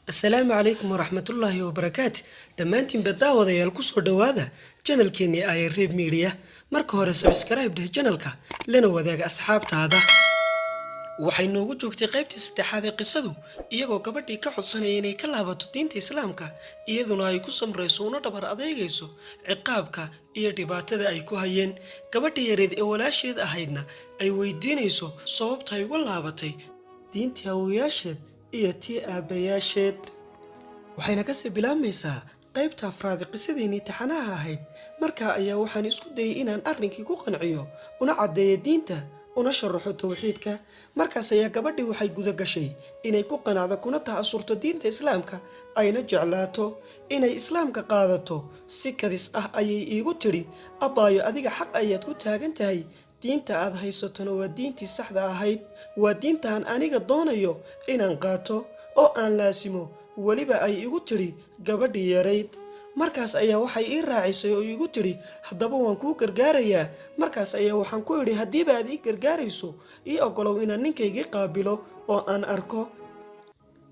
السلام عليكم ورحمة الله وبركاته. دمانتين بداوداyaal ku soo dhawaada channelkeeni ay Reeb Media. Marka hore subscribe dheh channelka lana wadaaga asxaabtaada. Waxay noogu joogtay qaybtii saddexaad ee qisadu iyagoo gabadhii ka codsanayay inay ka laabato diinta Islaamka iyaduna ay ku samrayso una dhabar adeegayso ciqaabka iyo dhibaatada ay ku hayeen. Gabadhii yareed ee walaasheed ahaydna ay weydiinayso sababta ay uga laabatay diintii awoowayaasheed iyo tii aabayaasheed. waxayna ka sii bilaabmaysaa qaybta afraad ee qisadeennii taxanaha ahayd. markaa ayaa waxaan isku dayay inaan arrinkii ku qanciyo una caddeeyo diinta una sharaxo tawxiidka. markaas ayaa gabadhii waxay guda gashay inay ku qanacdo kuna ta'asurto diinta Islaamka ayna jeclaato inay Islaamka qaadato. si kadis ah ayay iigu tiri, abbaayo adiga xaq ayaad ku taagan tahay, diinta aad haysatona waa diintii saxda ahayd, waa diintaan aniga doonayo inaan qaato oo aan laasimo. weliba ay igu tiri gabadhii yarayd. markaas ayaa waxay ii raacisay oo igu tiri, haddaba waan kuu gargaarayaa. markaas ayaa waxaan ku idhi, haddiiba aad ii gargaarayso ii ogolow inaan ninkaygii qaabilo oo aan arko.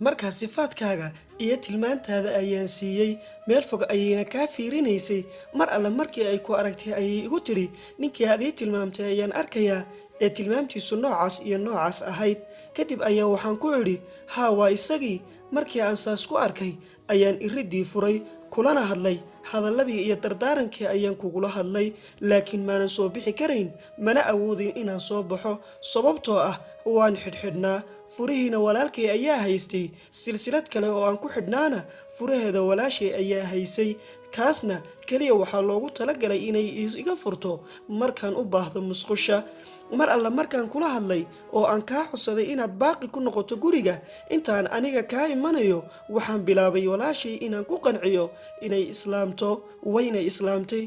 markaas sifaadkaaga iyo tilmaantaada ayaan siiyey. meel fog ayayna kaa fiirinaysay. mar alle markii ay ku aragtay ayay igu tiri, ninkii aad ii tilmaamtay ayaan arkayaa ee tilmaamtiisu noocaas iyo noocaas ahayd. kadib ayaa waxaan ku idhi, haa waa isagii. markii aan saas ku arkay ayaan iridii furay kulana hadlay. hadalladii iyo dardaarankii ayaan kugula hadlay, laakiin maanan soo bixi karayn, mana awoodin inaan soo baxo sababtoo ah waan xidhxidhnaa. furihiina walaalkay ayaa haystay. silsilad kale oo aan ku xidhnaana furaheeda walaashay ayaa haysay. kaasna kaliya waxaa loogu talagalay inay iga furto markaan u baahdo musqusha. mar alla markaan kula hadlay oo aan kaa codsaday inaad baaqi ku noqoto guriga intaan aniga kaa imanayo, waxaan bilaabay walaashay inaan ku qanciyo inay islaamto. wayna islaamtay,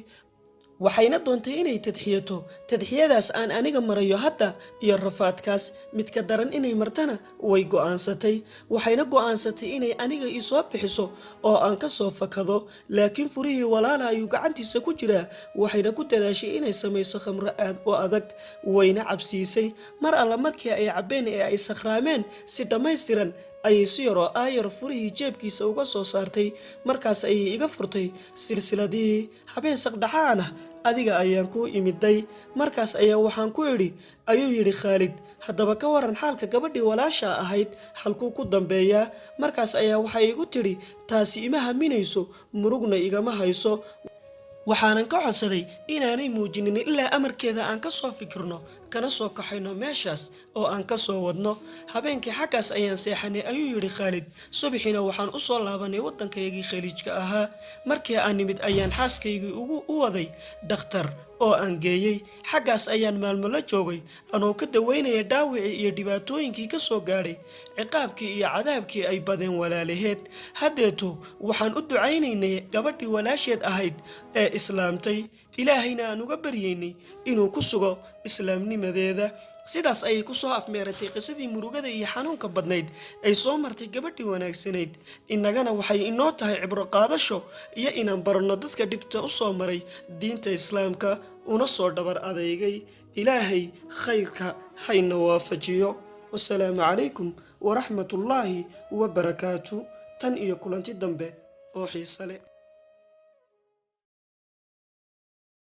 waxayna doontay inay tadxiyato. tadxiyadaas aan aniga marayo hadda iyo rafaadkaas mid ka daran inay martana way go'aansatay. waxayna go'aansatay inay aniga ii soo bixiso oo aan ka soo fakado, laakiin furihii walaala ayuu gacantiisa ku jiraa. waxayna ku dadaashay inay samayso khamro aad u adag, wayna cabsiisay. mar alla markii ay cabbeen ee ay sakhraameen si dhammaystiran ayay si yaroo aayar furihii jeebkiisa uga soo saartay. markaas ayay iga furtay silsiladihii. habeen saqdhaxaana adiga ayaan ku imiday. markaas ayaa waxaan ku idhi, ayuu yidhi Khaalid, haddaba ka waran xaalka gabadhii walaasha ahayd, halkuu ku dambeeyaa? markaas ayaa waxay igu tidhi, taasi ima haminayso, murugna igama hayso. waxaanan ka codsaday inaanay muujinin ilaa amarkeeda aan ka soo fikirno kana soo kaxayno meeshaas oo aan ka soo wadno. habeenkii xaggaas ayaan seexanay, ayuu yidhi Khaalid. subaxiina waxaan u soo laabanay waddankaygii khaliijka ahaa. markii aan nimid ayaan xaaskaygii u waday dhakhtar oo aan geeyey. xaggaas ayaan maalmo la joogay anoo ka daweynaya dhaawicii iyo dhibaatooyinkii ka soo gaadhay, ciqaabkii iyo cadaabkii ay badeen walaalaheed. haddeeto waxaan u ducaynaynay gabadhii walaasheed ahayd ee islaamtay, ilaahayna aan uga baryaynay inuu ku sugo islaamnimadeeda. sidaas ayay ku soo afmeeratay qisadii murugada iyo xanuunka badnayd ay soo martay gabadhii wanaagsanayd. innagana waxay inoo tahay cibro qaadasho iyo inaan baranno dadka dhibta u soo maray diinta Islaamka una soo dhabar adeegay. ilaahay khayrka hayna waafajiyo. wassalaamu calaykum waraxmatullaahi wabarakaatu. tan iyo kulanti dambe oo xiise leh.